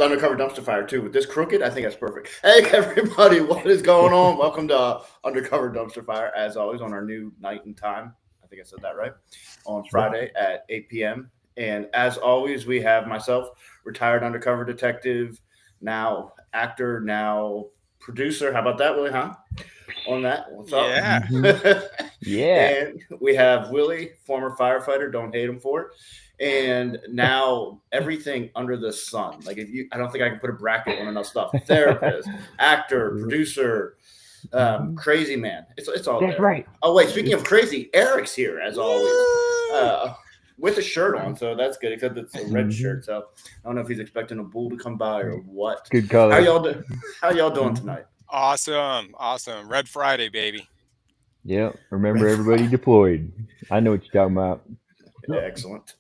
Undercover Dumpster Fire too. With this crooked, I think that's perfect. Hey everybody, what is going on? Welcome to Undercover Dumpster Fire, as always, on our new night and time. I think I said that right. On Friday at 8 p.m. And as always, we have myself, retired undercover detective, now actor, now producer. How about that, Willie? Huh? On that, what's up? Yeah. Yeah. And we have Willie, former firefighter. Don't hate him for it. And now everything under the sun. Like I don't think I can put a bracket on enough stuff. Therapist, actor, producer, crazy man. It's all That's there. right. Oh wait, speaking of crazy, Eric's here as always, with a shirt on, so that's good. Except it's a red shirt, so I don't know if he's expecting a bull to come by or what. Good color. How y'all doing tonight? Awesome. Red Friday, baby. Yeah. Remember, everybody deployed. I know what you're talking about. Excellent.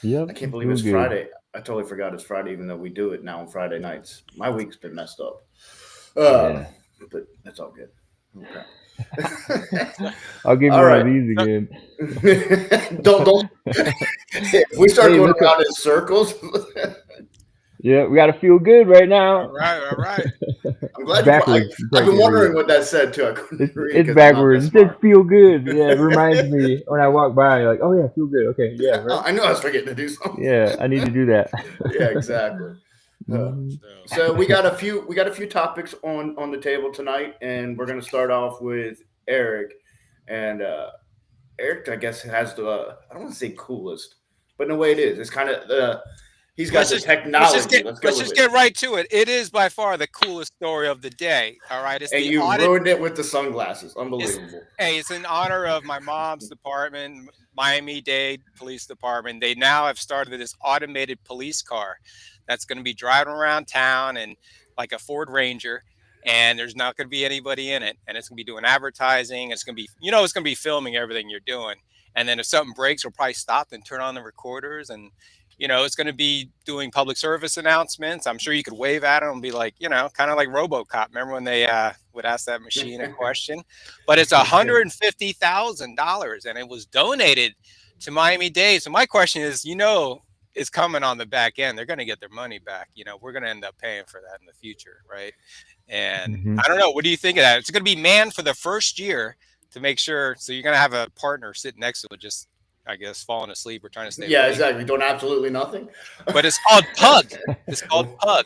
Yep. I can't believe it's Friday. I totally forgot it's Friday, even though we do it now on Friday nights. My week's been messed up. But that's all good. Okay. I'll give you one of these again. don't. If we start going around in circles. Yeah, we got to feel good right now. All right. I'm glad backwards. I've been wondering what that said too. I couldn't read it's backwards. It says feel good. Yeah, it reminds me when I walk by, like, oh yeah, feel good. Okay, yeah. Right. I knew I was forgetting to do something. Yeah, I need to do that. Yeah, exactly. So we got a few topics on the table tonight, and we're gonna start off with Eric. And Eric, I guess, has the I don't want to say coolest, but in a way it is. It's kind of he's got the technology. Let's just get right to it. It is by far the coolest story of the day. All right. And you ruined it with the sunglasses. Unbelievable. It's in honor of my mom's department, Miami-Dade Police Department. They now have started this automated police car that's going to be driving around town and like a Ford Ranger. And there's not going to be anybody in it. And it's going to be doing advertising. It's going to be, it's going to be filming everything you're doing. And then if something breaks, we'll probably stop and turn on the recorders. And it's going to be doing public service announcements. I'm sure you could wave at them and be like, kind of like RoboCop. Remember when they would ask that machine a question? But it's $150,000, and it was donated to Miami-Dade. So my question is, it's coming on the back end. They're going to get their money back. We're going to end up paying for that in the future, right? And I don't know. What do you think of that? It's going to be manned for the first year to make sure. So you're going to have a partner sitting next to it, just I guess falling asleep or trying to stay. Yeah, exactly. Doing absolutely nothing. But it's called Pug. It's called Pug.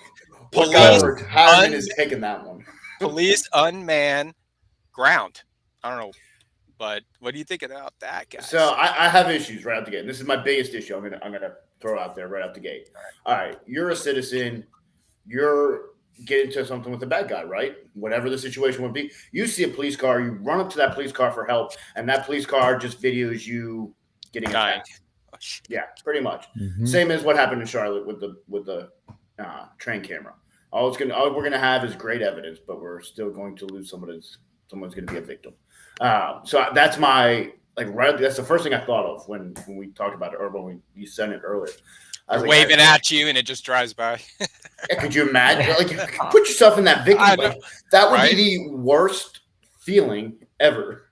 Harriman is taking that one. Police unmanned ground. I don't know, but what do you think about that, guys? So I have issues right out the gate. And this is my biggest issue. I'm gonna throw out there right out the gate. All right, you're a citizen. You're getting into something with a bad guy, right? Whatever the situation would be. You see a police car. You run up to that police car for help, and that police car just videos you getting attacked. Yeah, pretty much. Same as what happened in Charlotte with the train camera. All we're gonna have is great evidence, but we're still going to lose someone's gonna be a victim. So that's my that's the first thing I thought of when we talked about it, or when you sent it earlier. I was waving at you and it just drives by. Yeah, could you imagine? Put yourself in that victim. That would be the worst feeling ever.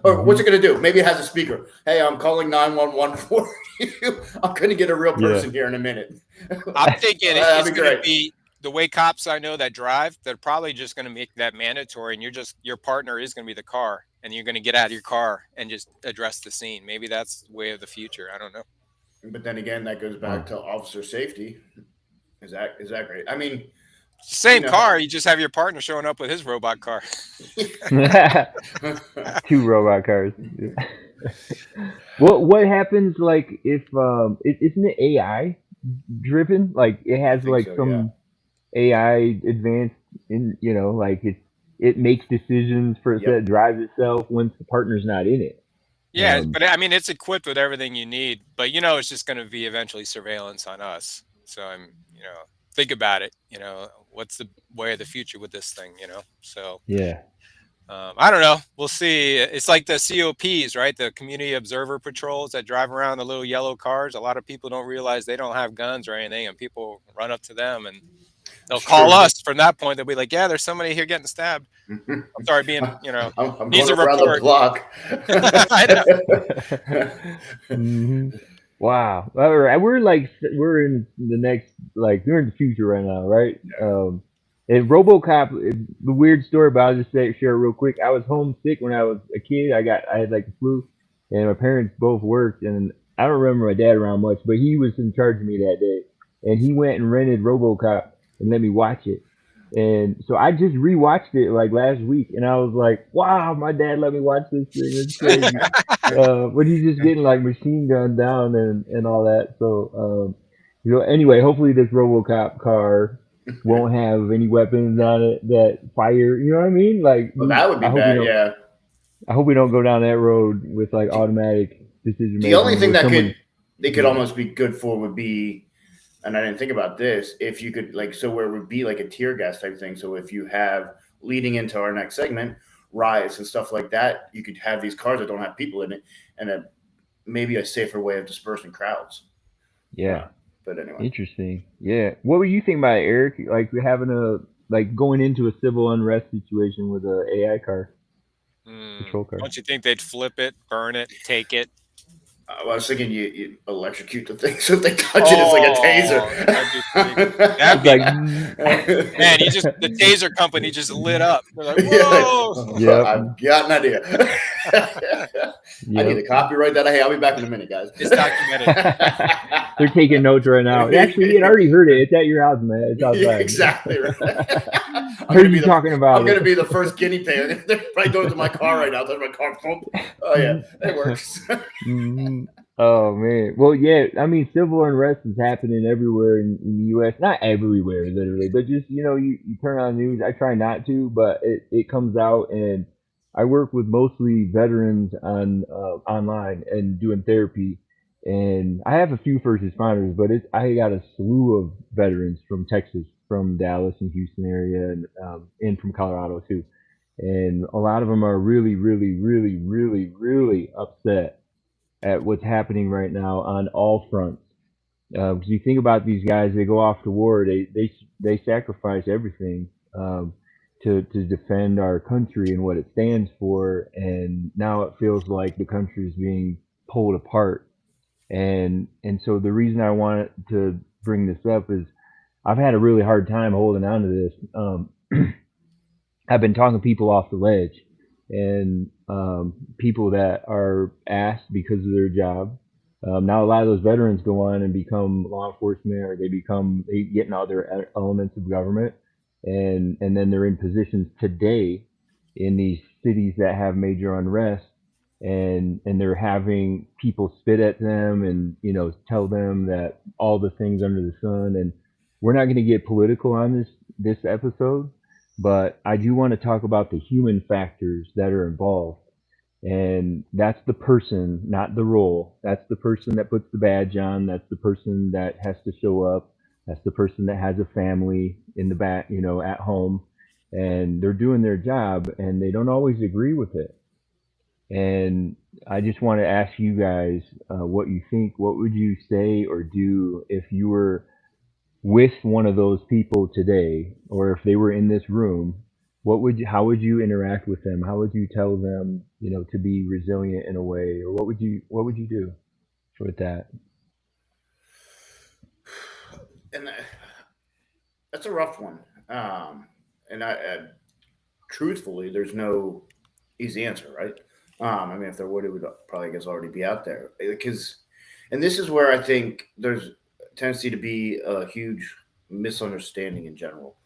Or what's it going to do? Maybe it has a speaker. Hey, I'm calling 911 for you. I'm going to get a real person here in a minute. I'm thinking it's going to be the way cops I know that drive. They're probably just going to make that mandatory, and your partner is going to be the car, and you're going to get out of your car and just address the scene. Maybe that's the way of the future. I don't know. But then again, that goes back to officer safety. Is that great? I mean, same car. You just have your partner showing up with his robot car. 2 robot cars. What happens if isn't it AI driven? Like it has some AI advanced in it makes decisions for it drives itself once the partner's not in it. Yeah, but I mean it's equipped with everything you need. But it's just going to be eventually surveillance on us. So I'm think about it. What's the way of the future with this thing? So yeah. I don't know. We'll see. It's like the COPs, right? The community observer patrols that drive around the little yellow cars. A lot of people don't realize they don't have guns or anything, and people run up to them and they'll call us from that point. They'll be like, yeah, there's somebody here getting stabbed. I'm sorry, being, I'm needs going a around the report. block. I know. Wow. All right. We're in the next, like, we're in the future right now, right? And RoboCop, the weird story, but I'll just share it real quick. I was homesick when I was a kid. I had like the flu, and my parents both worked, and I don't remember my dad around much, but he was in charge of me that day, and he went and rented RoboCop and let me watch it. And so I just rewatched it like last week, and I was like, "Wow, my dad let me watch this thing. It's crazy." But he's just getting like machine gunned down and all that. So, anyway, hopefully this RoboCop car won't have any weapons on it that fire. You know what I mean? Like, Well, that would be I hope we bad. don't. Yeah. I hope we don't go down that road with like automatic decision The only making. thing Where they could almost be good for would be, and I didn't think about this, if you could where it would be like a tear gas type thing. So if you have leading into our next segment, riots and stuff like that, you could have these cars that don't have people in it, and maybe a safer way of dispersing crowds. Yeah. But anyway, Interesting. Yeah. What were you thinking about it, Eric? Like having going into a civil unrest situation with a AI car, patrol car. Don't you think they'd flip it, burn it, take it? I was thinking you electrocute the thing so if they touch it, it's like a taser. That'd be man, the taser company just lit up. They're like, whoa! Yeah, I've got an idea. I need to copyright that. Hey, I'll be back in a minute, guys. It's documented. They're taking notes right now. Actually, it already heard it. It's at your house, man. It's outside. Yeah, exactly right. I heard you talking about I'm going to be the first guinea pig. They're probably going to my car right now. Touch my car. Oh, yeah. It works. Oh, man. Well, yeah. I mean, civil unrest is happening everywhere in the U.S. Not everywhere, literally. But just, you turn on the news. I try not to, but it comes out. And I work with mostly veterans on online and doing therapy. And I have a few first responders, but I got a slew of veterans from Texas, from Dallas and Houston area, and from Colorado too. And a lot of them are really, really, really, really, really upset at what's happening right now on all fronts. Because you think about these guys, they go off to war, they sacrifice everything to defend our country and what it stands for, and now it feels like the country is being pulled apart. And so the reason I wanted to bring this up is I've had a really hard time holding on to this. I've been talking people off the ledge, and people that are asked because of their job. Now a lot of those veterans go on and become law enforcement, or they get in other elements of government, and then they're in positions today in these cities that have major unrest, and they're having people spit at them and tell them that all the things under the sun. And we're not going to get political on this episode, but I do want to talk about the human factors that are involved. And that's the person, not the role. That's the person that puts the badge on. That's the person that has to show up. That's the person that has a family in the back, at home, and they're doing their job, and they don't always agree with it. And I just want to ask you guys what you think. What would you say or do if you were with one of those people today, or if they were in this room? How would you interact with them? How would you tell them, to be resilient in a way, or what would you do with that? And that's a rough one. And truthfully, there's no easy answer, right? I mean, if there would, it would probably, I guess, already be out there. And this is where I think there's a tendency to be a huge misunderstanding in general.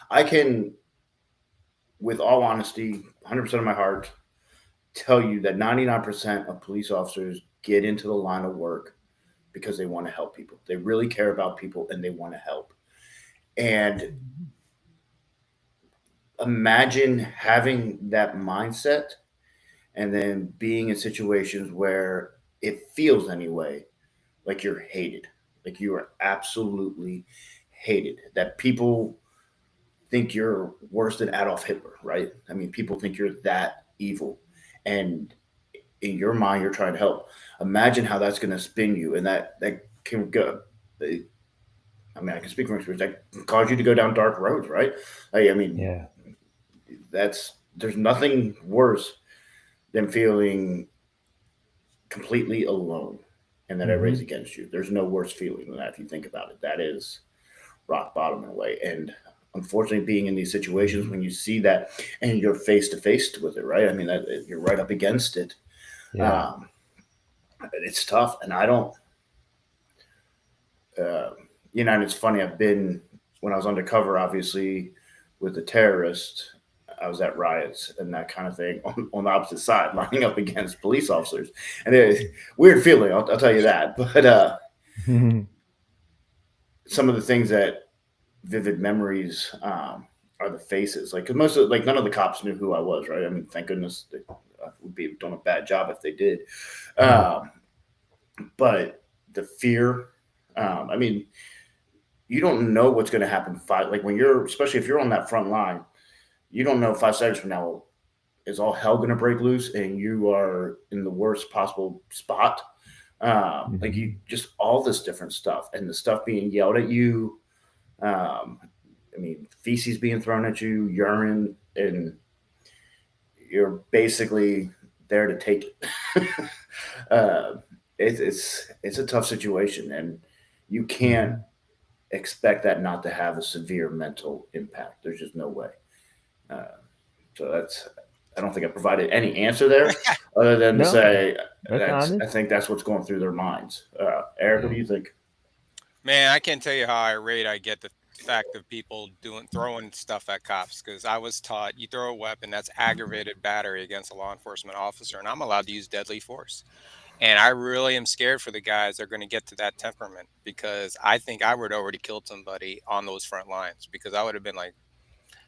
I can, with all honesty, 100% of my heart, tell you that 99% of police officers get into the line of work because they want to help people. They really care about people and they want to help. And imagine having that mindset and then being in situations where it feels anyway like you're hated, like you are absolutely hated, that people think you're worse than Adolf Hitler, right? I mean, people think you're that evil, and in your mind, you're trying to help. Imagine how that's going to spin you, and that can go. I mean, I can speak from experience. That can cause you to go down dark roads, right? Yeah. There's nothing worse than feeling completely alone and that everybody's against you. There's no worse feeling than that if you think about it. That is rock bottom in a way. And unfortunately, being in these situations when you see that and you're face to face with it, right? I mean, you're right up against it. Yeah. It's tough. And I don't, and it's funny. When I was undercover, obviously, with the terrorists, I was at riots and that kind of thing on the opposite side, lining up against police officers. And weird feeling, I'll tell you that. But some of the things that vivid memories are the faces. Like, 'cause none of the cops knew who I was, right? I mean, thank goodness they would be doing a bad job if they did. But the fear, I mean, you don't know what's going to happen. Especially if you're on that front line, you don't know 5 seconds from now, is all hell going to break loose and you are in the worst possible spot. Like just all this different stuff and the stuff being yelled at you. I mean, feces being thrown at you, urine, and you're basically there to take it. It's a tough situation, and you can't expect that not to have a severe mental impact. There's just no way. So I don't think I provided any answer there other than to say I think that's what's going through their minds. Eric, what do you think? Man, I can't tell you how irate I get the fact of people throwing stuff at cops, because I was taught you throw a weapon, that's aggravated battery against a law enforcement officer, and I'm allowed to use deadly force. And I really am scared for the guys that are going to get to that temperament, because I think I would have already killed somebody on those front lines, because I would have been like,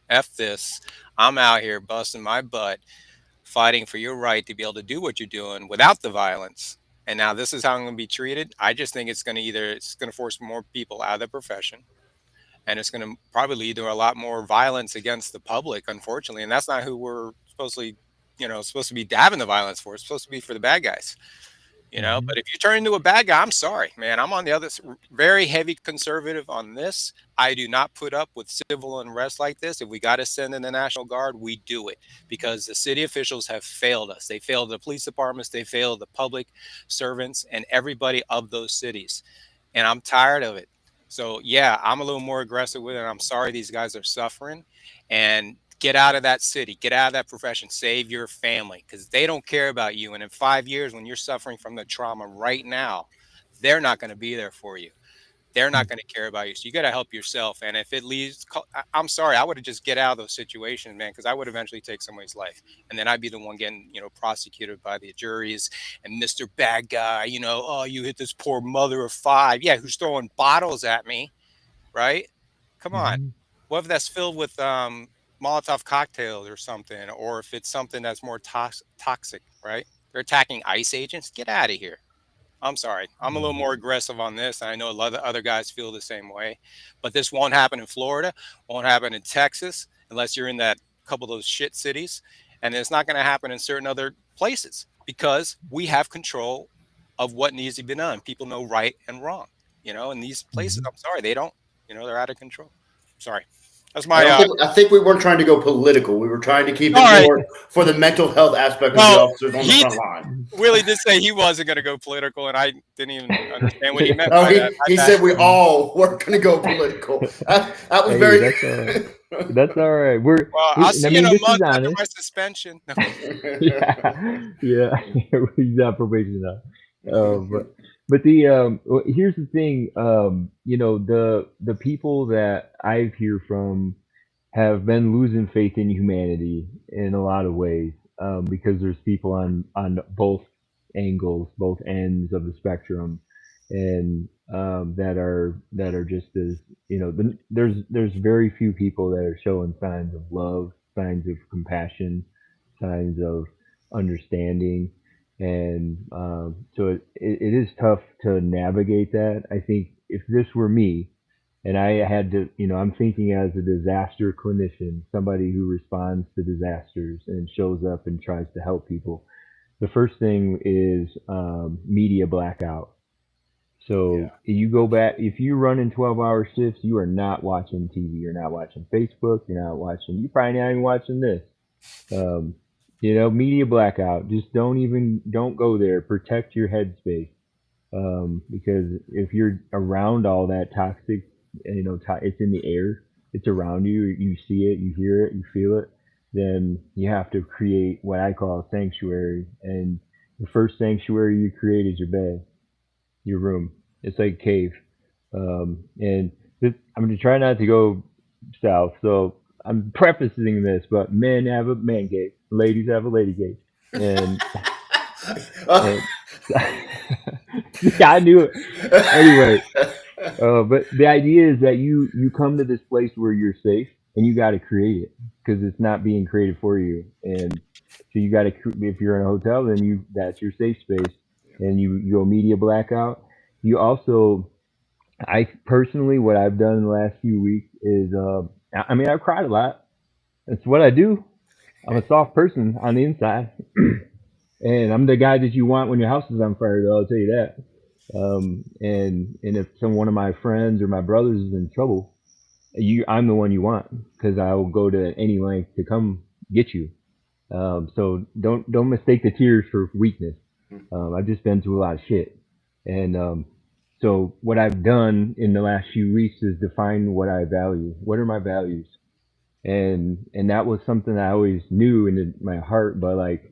F this, I'm out here busting my butt, fighting for your right to be able to do what you're doing without the violence. And now this is how I'm going to be treated. I just think it's going to force more people out of the profession. And it's going to probably lead to a lot more violence against the public, unfortunately. And that's not who we're supposed to be having the violence for. It's supposed to be for the bad guys. But if you turn into a bad guy, I'm sorry, man. I'm on the other, very heavy conservative on this. I do not put up with civil unrest like this. If we got to send in the National Guard, we do it, because the city officials have failed us. They failed the police departments. They failed the public servants and everybody of those cities. And I'm tired of it. So yeah, I'm a little more aggressive with it. I'm sorry these guys are suffering, and get out of that city, get out of that profession, save your family, because they don't care about you. And in 5 years, when you're suffering from the trauma right now, they're not going to be there for you. They're not going to care about you. So you got to help yourself. And if it leaves, I'm sorry, I would have just get out of those situations, man, because I would eventually take somebody's life. And then I'd be the one getting, prosecuted by the juries and Mr. Bad Guy, oh, you hit this poor mother of 5. Yeah, who's throwing bottles at me, right? Come on. What if that's filled with Molotov cocktails or something, or if it's something that's more toxic, right? They're attacking ICE agents. Get out of here. I'm sorry. I'm a little more aggressive on this. And I know a lot of other guys feel the same way, but this won't happen in Florida, won't happen in Texas, unless you're in that couple of those shit cities. And it's not going to happen in certain other places, because we have control of what needs to be done. People know right and wrong, in these places. I'm sorry. They don't, they're out of control. Sorry. That's my. I think we weren't trying to go political. We were trying to keep it more for the mental health aspect of the officers on the front line. Willie did say he wasn't going to go political, and I didn't even understand what he meant by that. He said we all weren't going to go political. That was very. That's all right. I'll see you in a month after my suspension. Yeah, he's on probation now. But here's the thing, the people that I hear from have been losing faith in humanity in a lot of ways, because there's people on both angles, both ends of the spectrum, and that are just as there's very few people that are showing signs of love, signs of compassion, signs of understanding. And so it is tough to navigate that. I think if this were me and I had to, I'm thinking as a disaster clinician, somebody who responds to disasters and shows up and tries to help people, the first thing is media blackout. So you go back, if you run in 12-hour shifts, you are not watching TV, you're not watching Facebook, you're probably not even watching this. Media blackout. Just don't go there. Protect your headspace. Because if you're around all that toxic, it's in the air, it's around you, you see it, you hear it, you feel it, then you have to create what I call a sanctuary. And the first sanctuary you create is your bed, your room. It's like a cave. And I'm going to try not to go south. So I'm prefacing this, but men have a man cave, ladies have a lady cave. And, and yeah, I knew it. Anyway, but the idea is that you come to this place where you're safe, and you got to create it because it's not being created for you. And so you got to, if you're in a hotel, then that's your safe space, and you go media blackout. You also, I personally, what I've done in the last few weeks is, I've cried a lot. That's what I do. I'm a soft person on the inside. And I'm the guy that you want when your house is on fire, though, I'll tell you that. And if one of my friends or my brothers is in trouble, I'm the one you want, because I will go to any length to come get you. So don't mistake the tears for weakness. I've just been through a lot of shit. And so what I've done in the last few weeks is define what I value. What are my values? And that was something I always knew in my heart, but like,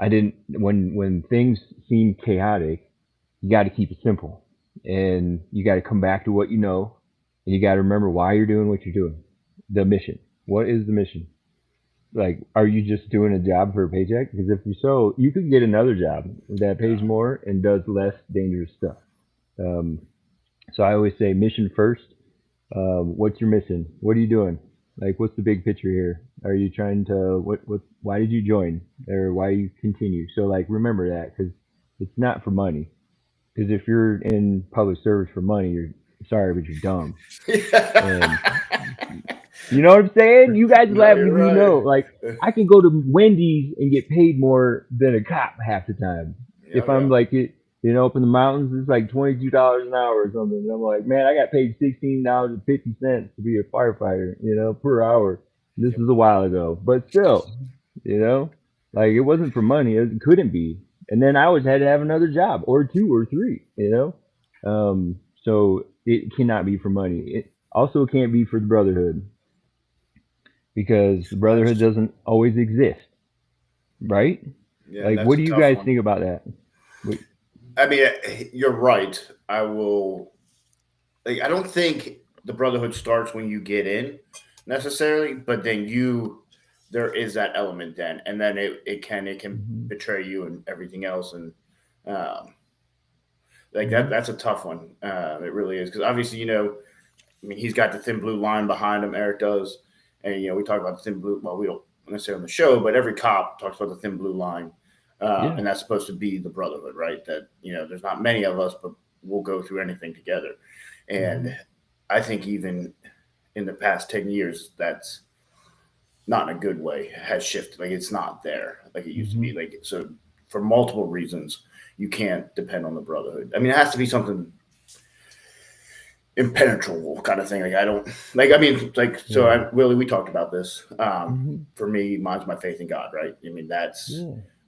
I didn't, when things seem chaotic, you got to keep it simple, and you got to come back to what you know, and you got to remember why you're doing what you're doing. The mission. What is the mission? Like, are you just doing a job for a paycheck? Because if so, you could get another job that pays more and does less dangerous stuff. So I always say mission first. What's your mission? What are you doing? Like, what's the big picture here? Are you trying to, why did you join, or why you continue? So like, remember that, because it's not for money. Because if you're in public service for money, you're sorry, but you're dumb. And, you know what I'm saying? You guys laugh because you know, like, I can go to Wendy's and get paid more than a cop half the time. If I'm like it, up in the mountains, it's like $22 an hour or something. And I'm like, man, I got paid $16.50 to be a firefighter, per hour. This was a while ago, but still, like, it wasn't for money. It couldn't be. And then I always had to have another job, or two or three, so it cannot be for money. It also can't be for the brotherhood, because the brotherhood doesn't always exist, right? Yeah, like, what do you guys think about that? I mean, you're right. I don't think the brotherhood starts when you get in necessarily, but then there is that element then, and then it can betray you and everything else. And that's a tough one. It really is. Because obviously, he's got the thin blue line behind him, Eric does. And, we talk about the thin blue, well, we don't necessarily on the show, but every cop talks about the thin blue line. And that's supposed to be the brotherhood, right? That, there's not many of us, but we'll go through anything together. And I think even in the past 10 years, that's not in a good way, has shifted. Like, it's not there like it used to be. Like, so for multiple reasons, you can't depend on the brotherhood. I mean, it has to be something impenetrable kind of thing. Like, I don't like, I mean, like, so Willie, we talked about this. For me, mine's my faith in God, right? I mean, that's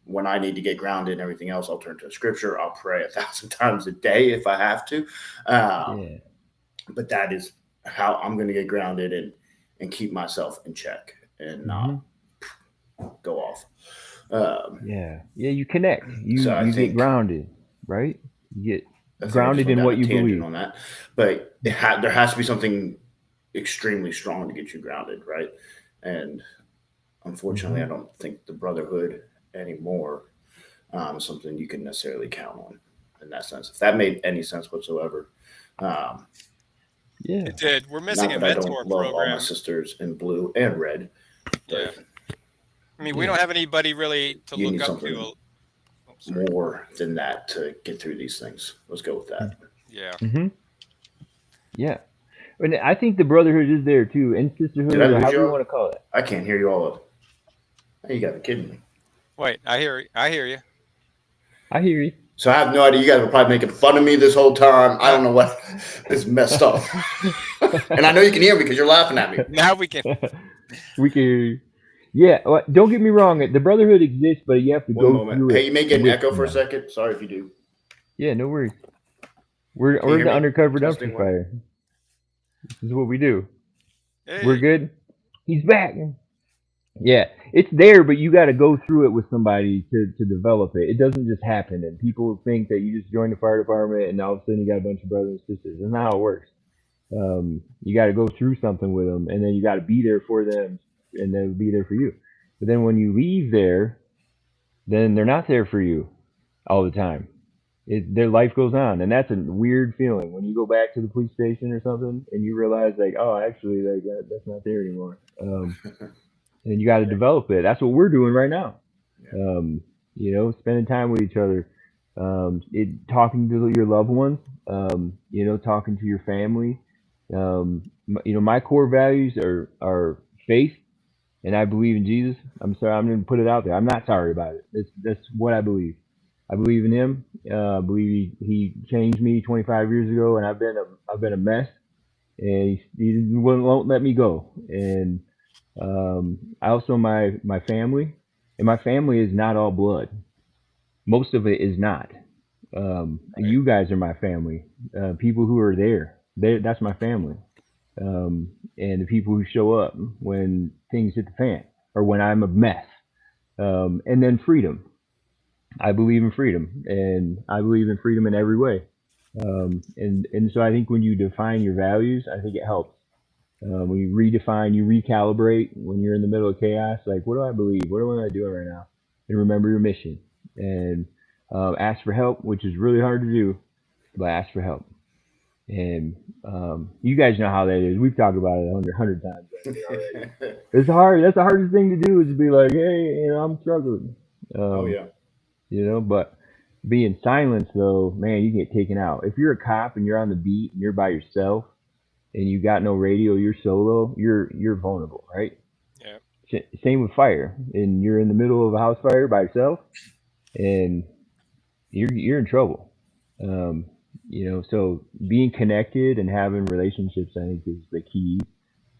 when I need to get grounded and everything else, I'll turn to scripture. I'll pray 1,000 times a day if I have to. But that is how I'm going to get grounded and keep myself in check and not go off. You connect. You get grounded, right? You get grounded in what you believe. On that, but there has to be something extremely strong to get you grounded, right? And unfortunately, I don't think the brotherhood anymore is something you can necessarily count on in that sense. If that made any sense whatsoever. It did. We're missing a mentor program. I don't love all my sisters in blue and red. I mean, we don't have anybody really to look up to. More than that to get through these things. Let's go with that. Yeah. And I think the brotherhood is there too, and sisterhood, or however you want to call it. I can't hear you all. You got to be kidding me. Wait, I hear you. I hear you. So I have no idea. You guys were probably making fun of me this whole time. I don't know what is messed up. And I know you can hear me because you're laughing at me. Now we can. We can hear you. Yeah, well, don't get me wrong. The brotherhood exists, but you have to go through it. Hey, you may get an echo for a second. Sorry if you do. Yeah, no worries. We're Can you hear the me? Undercover Testing Dumpster one. Fire. This is what we do. Hey. We're good. He's back. Yeah, it's there, but you got to go through it with somebody to develop it. It doesn't just happen, and people think that you just join the fire department and all of a sudden you got a bunch of brothers and sisters. That's not how it works. You got to go through something with them, and then you got to be there for them, and they'll be there for you. But then when you leave there, then they're not there for you all the time. Their life goes on, and that's a weird feeling when you go back to the police station or something, and you realize like, oh, actually, like that's not there anymore. And you got to develop it. That's what we're doing right now. Yeah. Spending time with each other, talking to your loved ones, talking to your family. My core values are faith, and I believe in Jesus. I'm sorry, I'm going to put it out there. I'm not sorry about it. That's what I believe. I believe in Him. I believe he changed me 25 years ago, and I've been a mess, and he won't let me go. And I also my family, and my family is not all blood. Most of it is not. You guys are my family. People who are there, that's my family. And the people who show up when things hit the fan or when I'm a mess. And then freedom. I believe in freedom, and I believe in freedom in every way. And so I think when you define your values, I think it helps. When you redefine, you recalibrate when you're in the middle of chaos. Like, what do I believe? What am I doing right now? And remember your mission. And ask for help, which is really hard to do, but ask for help. And you guys know how that is. We've talked about it 100 times already. It's hard. That's the hardest thing to do is to be like, hey, I'm struggling. Oh yeah. But being silent though, man, you get taken out. If you're a cop and you're on the beat and you're by yourself and you got no radio, you're solo, you're vulnerable, right? Yeah. Same with fire, and you're in the middle of a house fire by yourself, and you're in trouble. So being connected and having relationships, I think, is the key,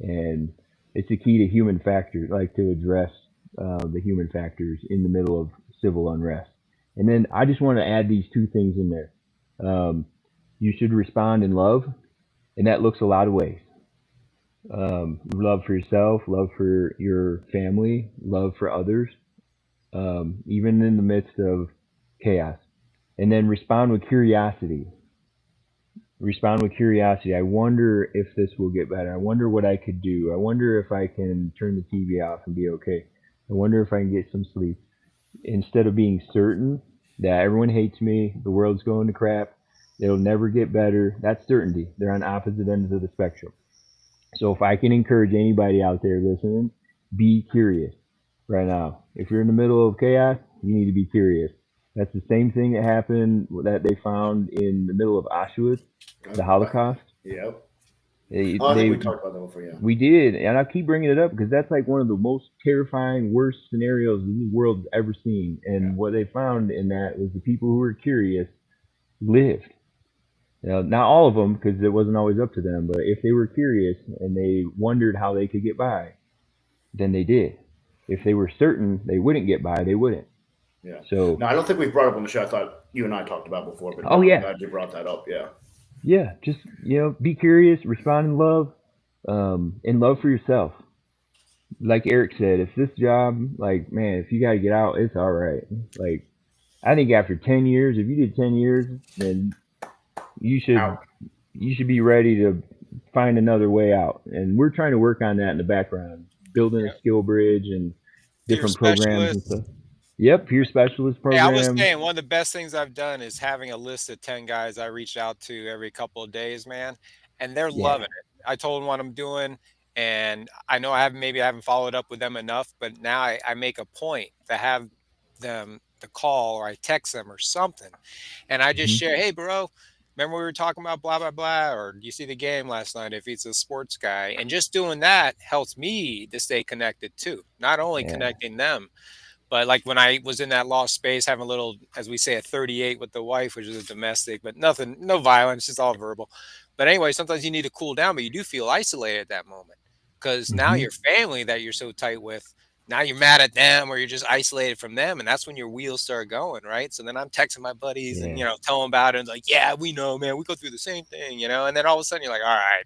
and it's the key to human factors, like to address the human factors in the middle of civil unrest. And then I just want to add these two things in there. You should respond in love, and that looks a lot of ways. Love for yourself, love for your family, love for others, even in the midst of chaos. And then respond with curiosity. Respond with curiosity. I wonder if this will get better. I wonder what I could do. I wonder if I can turn the TV off and be okay. I wonder if I can get some sleep. Instead of being certain that everyone hates me, the world's going to crap, it'll never get better. That's certainty. They're on opposite ends of the spectrum. So if I can encourage anybody out there listening, be curious right now. If you're in the middle of chaos, you need to be curious. That's the same thing that happened that they found in the middle of Auschwitz, the Holocaust. Yep. I think we talked about that before, yeah. We did, and I keep bringing it up because that's like one of the most terrifying, worst scenarios the world's ever seen. And what they found in that was the people who were curious lived. Not all of them, because it wasn't always up to them, but if they were curious and they wondered how they could get by, then they did. If they were certain they wouldn't get by, they wouldn't. Yeah. So no, I don't think we've brought up on the show. I thought you and I talked about before, but yeah, I'm glad you brought that up. Yeah. Yeah, just be curious, respond in love, and love for yourself. Like Eric said, if this job, like, man, if you got to get out, it's all right. Like, I think after 10 years, if you did 10 years, then you should be ready to find another way out. And we're trying to work on that in the background, building a Skillbridge and different programs and stuff. Yep, peer specialist program. I was saying one of the best things I've done is having a list of 10 guys I reach out to every couple of days, man, and they're loving it. I told them what I'm doing, and I know I haven't followed up with them enough, but now I make a point to have them to call, or I text them or something, and I just share, hey, bro, remember we were talking about blah, blah, blah, or do you see the game last night if he's a sports guy? And just doing that helps me to stay connected too, not only connecting them, but like when I was in that lost space, having a little, as we say, a 38 with the wife, which is a domestic, but nothing, no violence, just all verbal. But anyway, sometimes you need to cool down, but you do feel isolated at that moment because now your family that you're so tight with, now you're mad at them or you're just isolated from them. And that's when your wheels start going, right? So then I'm texting my buddies and, tell them about it. And like, yeah, we know, man, we go through the same thing, and then all of a sudden you're like, all right,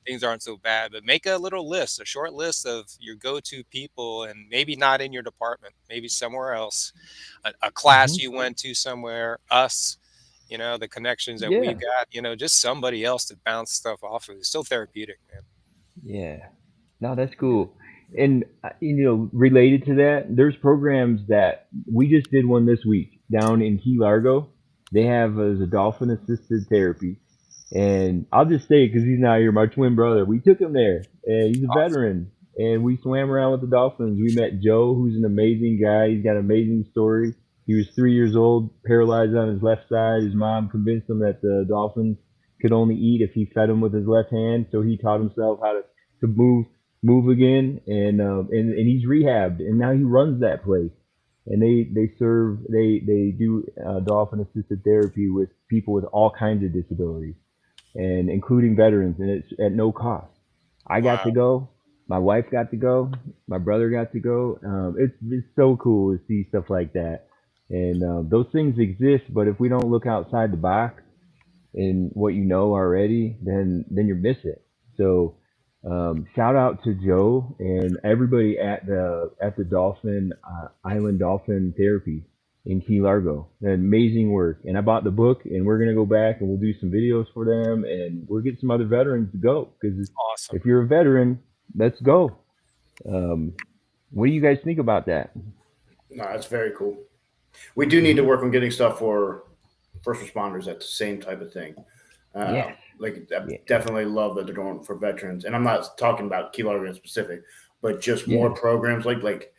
things aren't so bad, but make a little list, a short list of your go-to people, and maybe not in your department, maybe somewhere else, a class you went to somewhere, us, the connections that we got, just somebody else to bounce stuff off of. It's so therapeutic, man. Yeah. No, that's cool. And related to that, there's programs that we just did one this week down in Key Largo. They have as a dolphin assisted therapy. And I'll just say, because he's not here, my twin brother, we took him there, and he's a veteran, and we swam around with the dolphins. We met Joe, who's an amazing guy. He's got an amazing story. He was 3 years old, paralyzed on his left side. His mom convinced him that the dolphins could only eat if he fed them with his left hand, so he taught himself how to move again, and he's rehabbed, and now he runs that place. And they do dolphin assisted therapy with people with all kinds of disabilities, and including veterans, and it's at no cost. I got to go. My wife got to go. My brother got to go. It's so cool to see stuff like that. And those things exist, but if we don't look outside the box and what you know already, then you miss it. So shout out to Joe and everybody at the Dolphin Island Dolphin Therapy in Key Largo. Amazing work. And I bought the book, and we're gonna go back and we'll do some videos for them, and we'll get some other veterans to go, because Awesome. if you're a veteran, let's go. What do you guys think about that? No, that's very cool. We do need to work on getting stuff for first responders. That's the same type of thing. Yes. Like I definitely love that they're going for veterans, and I'm not talking about Key Largo in specific, but just more programs like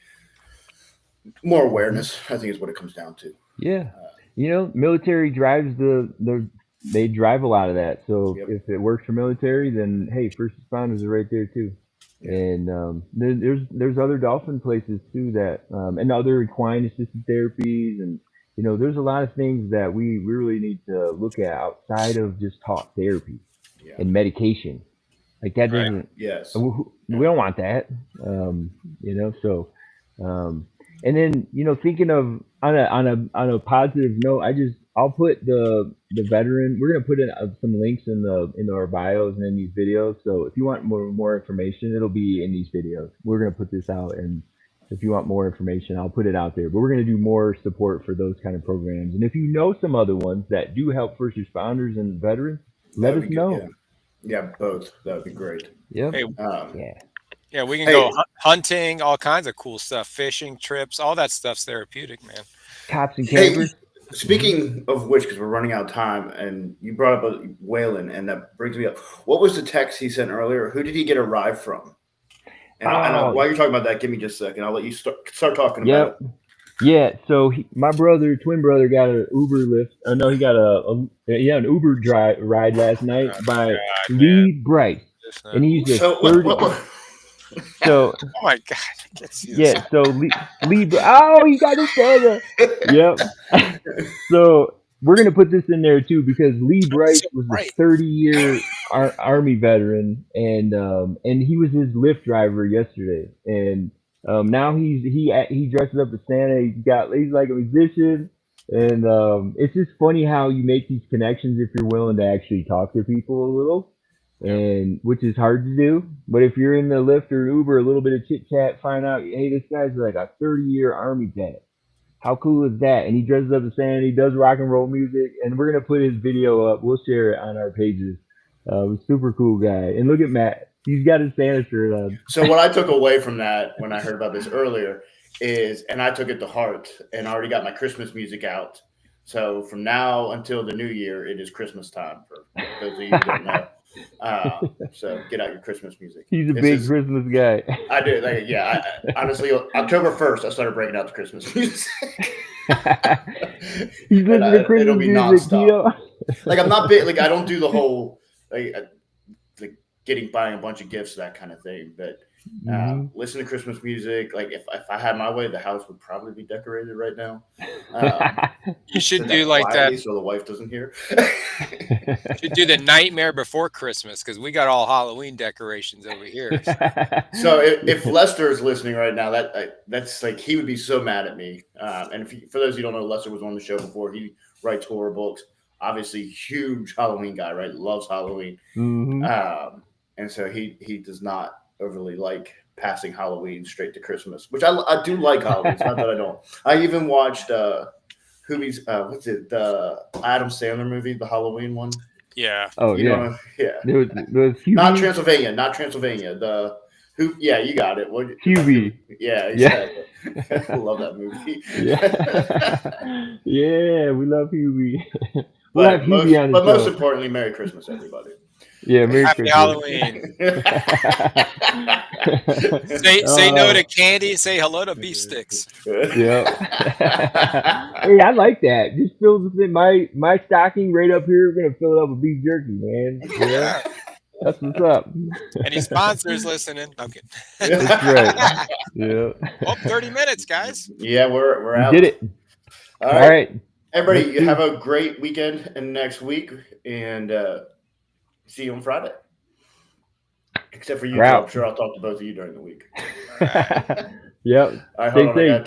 more awareness. I think is what it comes down to. Yeah. Military drives they drive a lot of that. So if it works for military, then hey, first responders are right there too. Yeah. And there's other dolphin places too that and other equine assisted therapies, and there's a lot of things that we really need to look at outside of just talk therapy and medication. Like that doesn't. Yes. We don't want that. So. And then thinking of on a positive note, I'll put the veteran. We're gonna put in some links in our bios and in these videos. So if you want more information, it'll be in these videos. We're gonna put this out, and if you want more information, I'll put it out there. But we're gonna do more support for those kind of programs. And if you know some other ones that do help first responders and veterans, let us know. Yeah, both. That would be great. Yep. Hey, yeah. Yeah, we can go hunting, all kinds of cool stuff, fishing trips, all that stuff's therapeutic, man. Cops and campers. Speaking of which, because we're running out of time, and you brought up Waylon, and that brings me up. What was the text he sent earlier? Who did he get a ride from? And while you're talking about that, give me just a second. I'll let you start talking about it. Yeah, so my twin brother, got an Uber lift. I know he got an Uber ride last night by Lee Bryce, and he's just 30. So, oh my God! I can't see this. Yeah, so Lee, you got to say that. Yep. So we're gonna put this in there too, because Lee Bryce was a 30-year Army veteran, and he was his Lyft driver yesterday, and now he dresses up as Santa. He's like a musician, and it's just funny how you make these connections if you're willing to actually talk to people a little. And which is hard to do, but if you're in the Lyft or Uber, a little bit of chit chat, find out, hey, this guy's like a 30-year Army vet. How cool is that? And he dresses up as Santa. He does rock and roll music, and we're gonna put his video up. We'll share it on our pages. Super cool guy. And look at Matt. He's got his Santa shirt on. So what I took away from that when I heard about this earlier is, and I took it to heart, and I already got my Christmas music out. So from now until the new year, it is Christmas time for those of you who don't know. So get out your Christmas music. He's a big Christmas guy. I do. Honestly, October 1st, I started breaking out the Christmas music. He's listening to Christmas music, Like I'm not big. Like I don't do the whole like buying a bunch of gifts, that kind of thing. But listen to Christmas music. Like if I had my way, the house would probably be decorated right now. You should do like quietly that. so the wife doesn't hear. You should do the Nightmare Before Christmas because we got all Halloween decorations over here. So if Lester is listening right now, that's like he would be so mad at me. And for those of you who don't know, Lester was on the show before. He writes horror books. Obviously, huge Halloween guy, right? Loves Halloween. Mm-hmm. And so he does not overly like passing Halloween straight to Christmas, which I do like Halloween. It's not that I don't. I even watched what's it, the Adam Sandler movie, the Halloween one. Yeah. Oh, You yeah. know, yeah. There was Not Transylvania. The yeah, you got it. What? QB. Yeah, exactly. I love that movie. Yeah. Yeah, we love Hubie. But most importantly, Merry Christmas, everybody. Yeah, Merry Happy Christmas. Halloween. say no to candy. Say hello to beef sticks. Yeah. Hey, I like that. Just fill my stocking right up here. We're gonna fill it up with beef jerky, man. Yeah. That's what's up. Any sponsors listening? Okay. That's right. Yeah. Well, 30 minutes, guys. Yeah, we're out. We did it. All right. Everybody, you have a great weekend and next week, and see you on Friday. Except for you, Joe. I'm sure I'll talk to both of you during the week. Yep. All right, hold on.